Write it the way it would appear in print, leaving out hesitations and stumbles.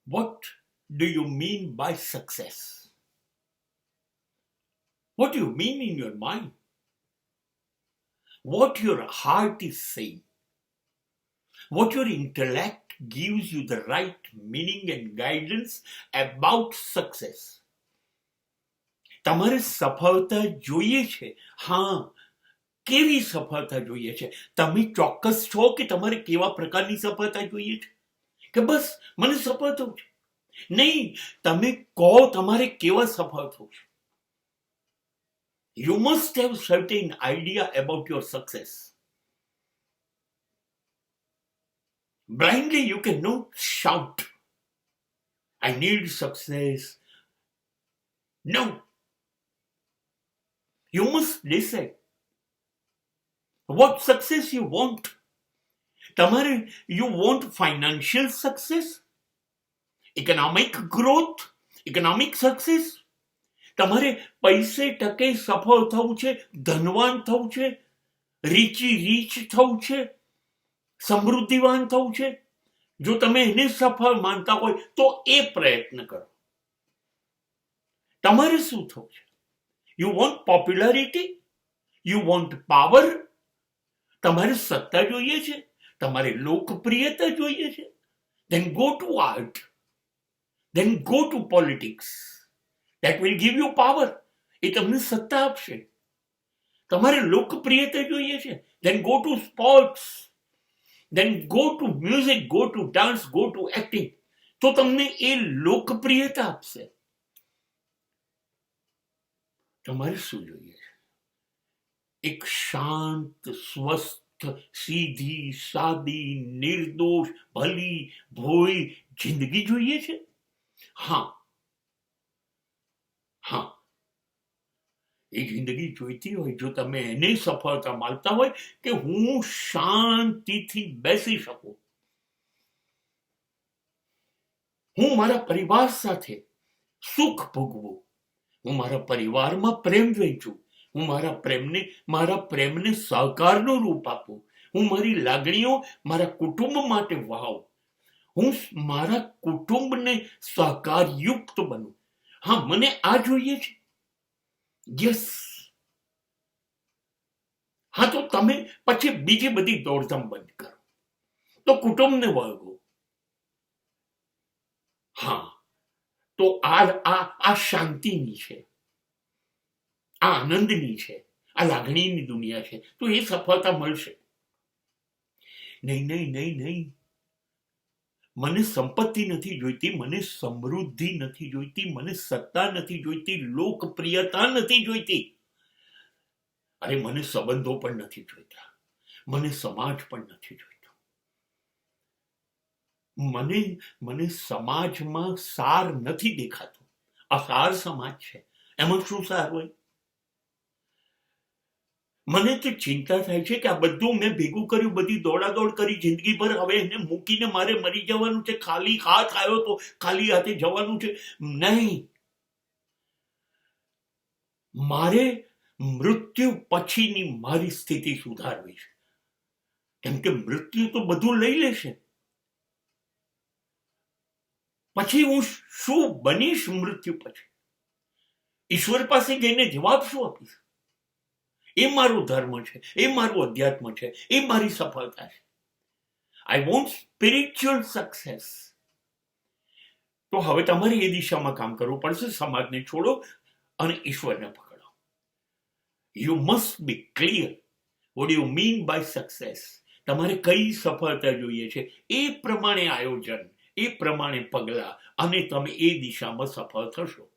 What do you mean by success? What do you mean in your mind? What your heart is saying? What your intellect gives you the right meaning and guidance about success? તમારે સફળતા જોઈએ છે. હા, કેવી સફળતા જોઈએ છે? તમે ચોક્કસ છો કે તમારે કેવા પ્રકારની સફળતા જોઈએ છે? કે બસ મને સફળ થવું છે? નહીં, તમે કહો તમારે કેવા સફળ થવું છે. You must have certain idea about your success. Blindly you cannot shout, I need success. No. You must decide what success you want. You want financial success, economic growth, economic success. તમારે પૈસે ટકે સફળ થવું છે, ધનવાન થવું છે, rich થવું છે, સમૃદ્ધિવાન થવું છે. જો તમે એને સફળ માનતા હોય તો એ પ્રયત્ન કરો. તમારે શું થવું છે? You want popularity? You want power? તમારે સત્તા જોઈએ છે? તમારે લોકપ્રિયતા જોઈએ છે? Then go to art. Then go to politics. That will give you power. એ તમને સત્તા આપશે. તમારે લોકપ્રિયતા જોઈએ છે? Then go to sports. Then go to music, go to dance, go to acting. તો તમને એ લોકપ્રિયતા આપશે. તમારે શું જોઈએ છે? એક શાંત, સ્વસ્થ, સીધી, સાદી, નિર્દોષ, ભલી, ભોળી જિંદગી જોઈએ છે? હા, એ જિંદગી જોઈતી હોય, જો તમે એને સફળતા માનતા હોય કે હું શાંતિથી બેસી શકું, હું મારા પરિવાર સાથે સુખ ભોગવું, હું મારા પરિવારમાં પ્રેમ વહેંચું, હું મારા પ્રેમને સહકારનું રૂપ આપું, હું મારી લાગણીઓ મારા કુટુંબ માટે વહાવું, હું મારા કુટુંબને સહકારયુક્ત બનું. હા, મને આ જોઈએ છે. યસ. હા, તો તમે પછી બીજી બધી દોડધામ બંધ કરો, તો કુટુંબને વળગો. હા, તો આ શાંતિની છે, આ આનંદની છે, આ લાગણીની દુનિયા છે. તો એ સફળતા મળશે. નહીં. મને સંપત્તિ નથી જોઈતી, મને સમૃદ્ધિ નથી જોઈતી, મને સત્તા નથી જોઈતી, લોકપ્રિયતા નથી જોઈતી. અરે, મને સંબંધો પણ નથી જોઈતા, મને સમાજ પણ નથી જોઈતો. મને સમાજમાં સાર નથી દેખાતો. અસાર સમાજ છે, એમાં શું સાર હોય? મને તો ચિંતા થાય છે કે આ બધું મેં ભેગું કર્યું, બધી દોડાદોડ કરી જિંદગીભર, હવે એને મૂકીને મારે મરી જવાનું છે. ખાલી હાથ આવ્યો તો ખાલી હાથે જવાનું છે. નહીં, મારે મૃત્યુ પછીની મારી સ્થિતિ સુધારવી છે. કેમ કે મૃત્યુ તો બધું લઈ લેશે. પછી હું શું બનીશ મૃત્યુ પછી? ઈશ્વર પાસે જઈને જવાબ શું આપીશ? એ મારો ધર્મ છે, એ મારું અધ્યાત્મ છે, એ મારી સફળતા છે. I want spiritual success. તો હવે તમારે એ દિશામાં કામ કરવું પડશે. સમાજને છોડો અને ઈશ્વરને પકડો. You must be clear what you mean by success. તમારે કઈ સફળતા જોઈએ છે, એ પ્રમાણે આયોજન, એ પ્રમાણે પગલાં, અને તમે એ દિશામાં સફળ થશો.